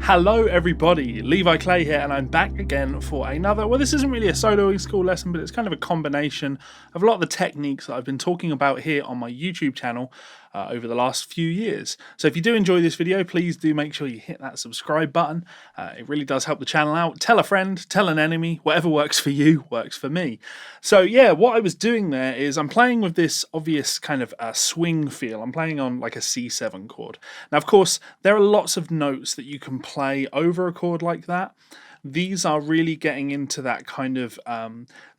Hello everybody, Levi Clay here, and I'm back again for another, well, this isn't really a soloing school lesson, but it's kind of a combination of a lot of the techniques that I've been talking about here on my YouTube channel over the last few years. So if you do enjoy this video, please do make sure you hit that subscribe button. It really does help the channel out. Tell a friend, tell an enemy, whatever works for you works for me. So yeah, what I was doing there is I'm playing with this obvious kind of swing feel. I'm playing on like a C7 chord. Now of course there are lots of notes that you can play over a chord like that. These are really getting into that kind of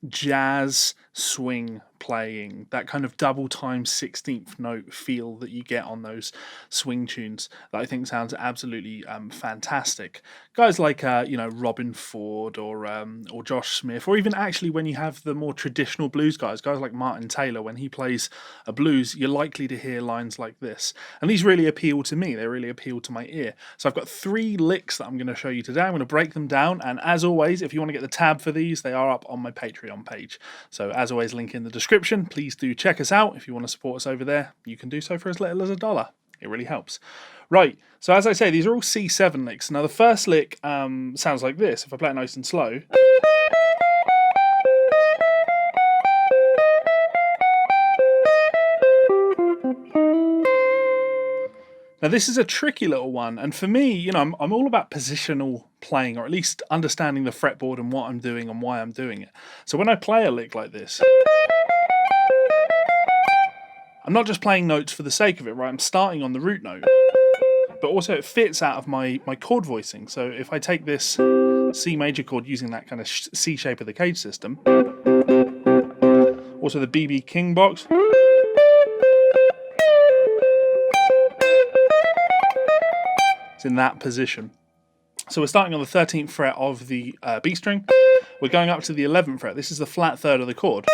jazz swing playing, that kind of double time 16th note feel that you get on those swing tunes that I think sounds absolutely fantastic. Guys like Robin Ford or Josh Smith, or even actually when you have the more traditional blues guys like Martin Taylor, when he plays a blues, you're likely to hear lines like this. And these really appeal to me, they really appeal to my ear. So I've got 3 licks that I'm going to show you today. I'm going to break them down, and as always, if you want to get the tab for these, they are up on my Patreon page. So as always, link in the description. Please do check us out. If you want to support us over there, you can do so for as little as $1. It really helps. Right, so as I say, these are all C7 licks. Now the first lick sounds like this. If I play it nice and slow. Now this is a tricky little one, and for me, I'm all about positional playing, or at least understanding the fretboard and what I'm doing and why I'm doing it. So when I play a lick like this, I'm not just playing notes for the sake of it, right? I'm starting on the root note, but also it fits out of my chord voicing. So if I take this C major chord using that kind of C shape of the cage system, also the BB King box, it's in that position. So we're starting on the 13th fret of the B string. We're going up to the 11th fret. This is the flat third of the chord.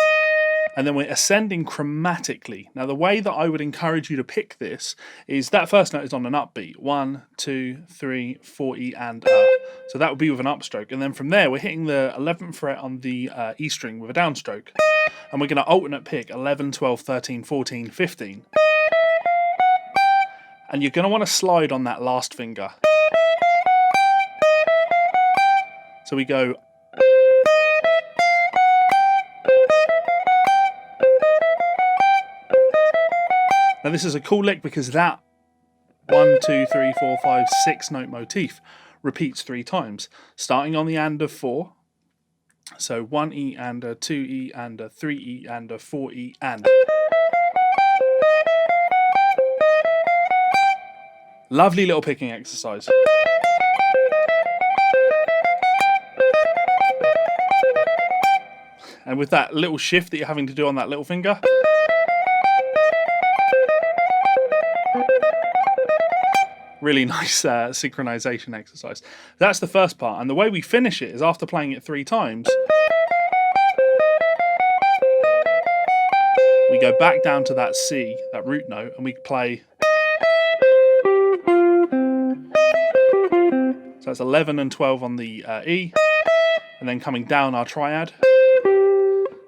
And then we're ascending chromatically. Now the way that I would encourage you to pick this is that first note is on an upbeat. 1, 2, 3, 4 E and So that would be with an upstroke. And then from there we're hitting the 11th fret on the E string with a downstroke. And we're going to alternate pick 11, 12, 13, 14, 15. And you're going to want to slide on that last finger. So we go. Now this is a cool lick because that 1, 2, 3, 4, 5, 6 note motif repeats 3 times, starting on the and of 4. So 1 E and a 2 E and a 3 E and a 4 E and. Lovely little picking exercise. And with that little shift that you're having to do on that little finger, really nice synchronization exercise. That's the first part, and the way we finish it is after playing it 3 times, we go back down to that C, that root note, and we play. So that's 11 and 12 on the E, and then coming down our triad,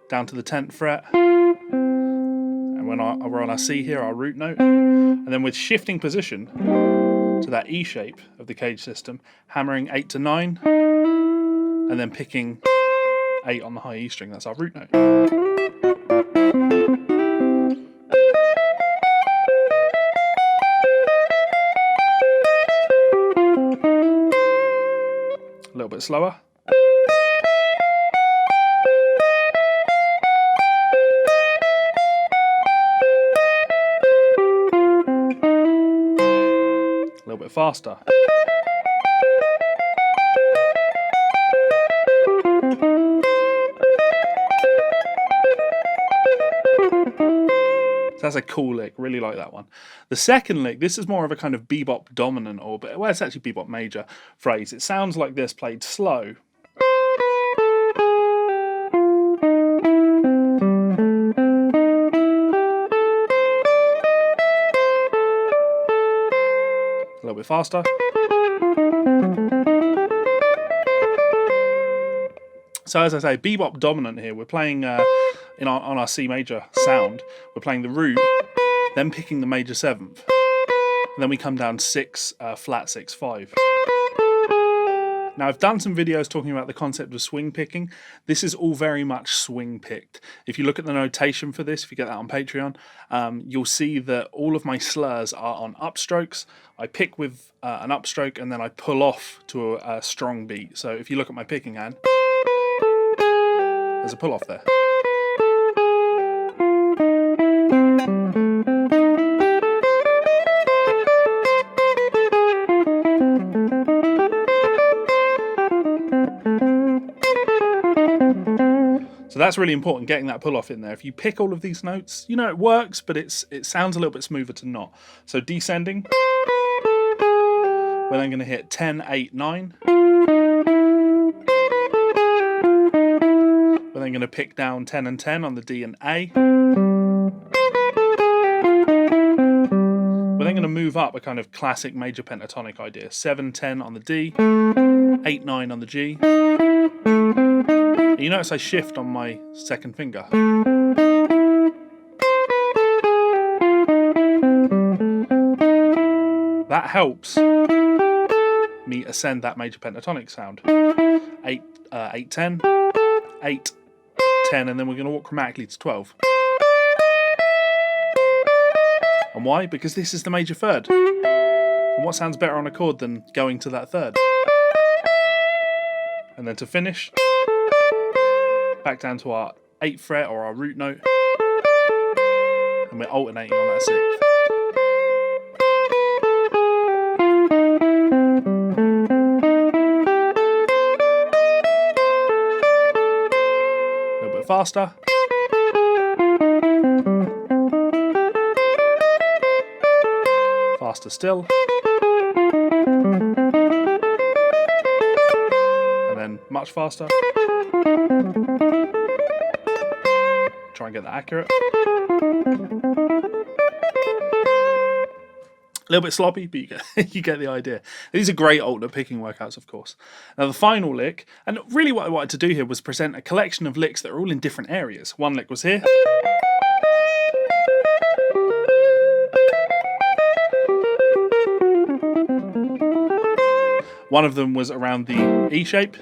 down to the 10th fret, and when we're on our C here, our root note, and then with shifting position to that E shape of the cage system, hammering 8 to 9, and then picking 8 on the high E string, that's our root note. A little bit slower. A little bit faster. So that's a cool lick, really like that one. The second lick, this is more of a kind of bebop dominant, well, it's actually bebop major phrase. It sounds like this played slow. A little bit faster. So as I say, bebop dominant here. We're playing on our C major sound. We're playing the root, then picking the major 7th, and then we come down 6 flat 6 5. Now, I've done some videos talking about the concept of swing picking. This is all very much swing picked. If you look at the notation for this, if you get that on Patreon, you'll see that all of my slurs are on upstrokes. I pick with an upstroke and then I pull off to a strong beat. So if you look at my picking hand, there's a pull off there. So that's really important, getting that pull off in there. If you pick all of these notes, you know it works, but it sounds a little bit smoother to not. So descending, we're then going to hit 10, 8, 9. We're then going to pick down 10 and 10 on the D and A. We're then going to move up a kind of classic major pentatonic idea. 7, 10 on the D, 8, 9 on the G. You notice I shift on my second finger. That helps me ascend that major pentatonic sound. 8, 8, 10, 8, 10, and then we're going to walk chromatically to 12. And why? Because this is the major third. And what sounds better on a chord than going to that third? And then to finish, back down to our 8th fret or our root note, and we're alternating on that 6th. A little bit faster. Faster still. And then much faster. Try and get that accurate. A little bit sloppy, but you get the idea. These are great alternate picking workouts, of course. Now the final lick, and really what I wanted to do here was present a collection of licks that are all in different areas. One lick was here. One of them was around the E shape.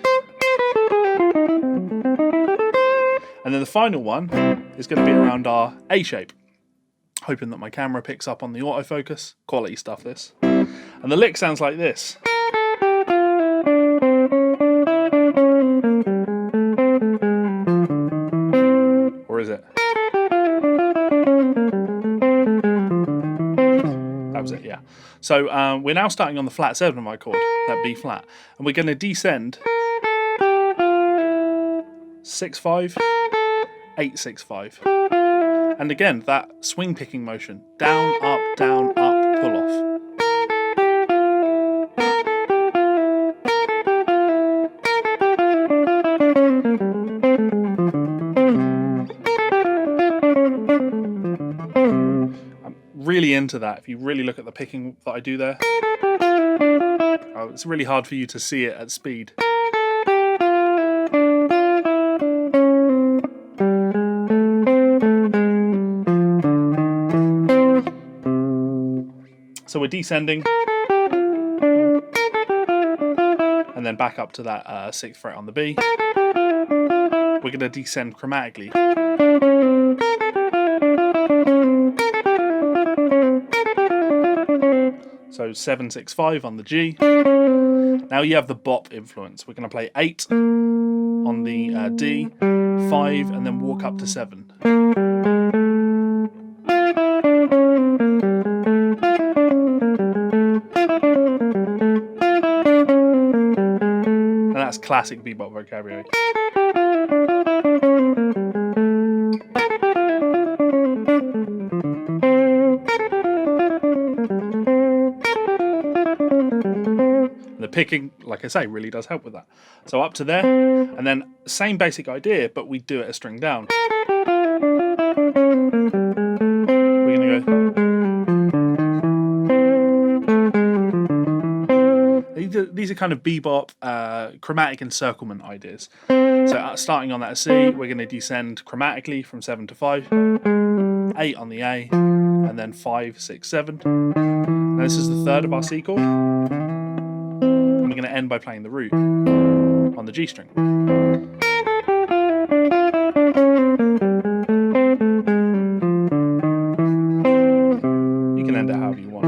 And then the final one is going to be around our A shape. Hoping that my camera picks up on the autofocus. Quality stuff, this. And the lick sounds like this. Or is it? That was it, yeah. So we're now starting on the flat 7 of my chord, that B flat. And we're going to descend 6, 5, 8, 6, 5. And again, that swing picking motion. Down, up, pull off. I'm really into that. If you really look at the picking that I do there, it's really hard for you to see it at speed. So we're descending, and then back up to that 6th fret on the B. We're going to descend chromatically. So 7, 6, 5 on the G. Now you have the bop influence. We're going to play 8 on the D, 5, and then walk up to 7. And that's classic bebop vocabulary. The picking, like I say, really does help with that. So up to there, and then same basic idea, but we do it a string down. We're going to go. These are kind of bebop, chromatic encirclement ideas. So starting on that C, we're going to descend chromatically from 7 to 5, 8 on the A, and then 5, 6, 7. Now this is the third of our C chord. We're going to end by playing the root on the G string. You can end it however you want.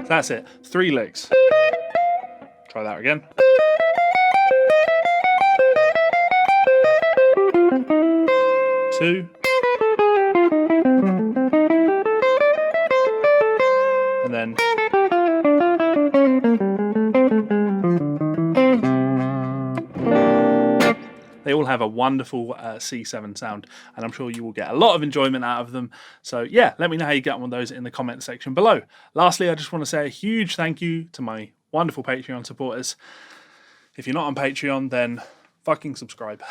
That's it. 3 licks. Try that again. Two. And then. They all have a wonderful C7 sound, and I'm sure you will get a lot of enjoyment out of them. So yeah, let me know how you get on with those in the comment section below. Lastly, I just want to say a huge thank you to my wonderful Patreon supporters. If you're not on Patreon, then fucking subscribe.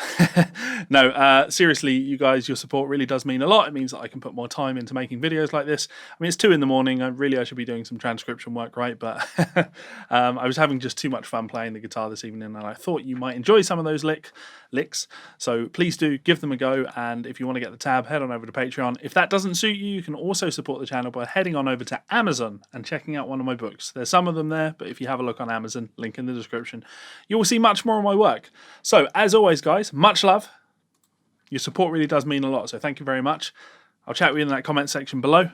No, seriously, you guys, your support really does mean a lot. It means that I can put more time into making videos like this. I mean, it's 2 in the morning. I should be doing some transcription work, right? But I was having just too much fun playing the guitar this evening, and I thought you might enjoy some of those licks. So please do give them a go. And if you want to get the tab, head on over to Patreon. If that doesn't suit you, you can also support the channel by heading on over to Amazon and checking out one of my books. There's some of them there, but if you have a look on Amazon, link in the description, you will see much more of my work. So as always, guys, much love. Your support really does mean a lot, so thank you very much. I'll chat with you in that comment section below.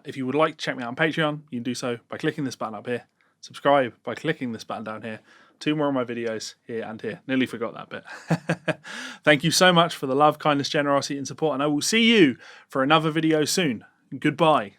If you would like to check me out on Patreon, you can do so by clicking this button up here. Subscribe by clicking this button down here. 2 more of my videos here and here. Nearly forgot that bit. Thank you so much for the love, kindness, generosity, and support, and I will see you for another video soon. Goodbye.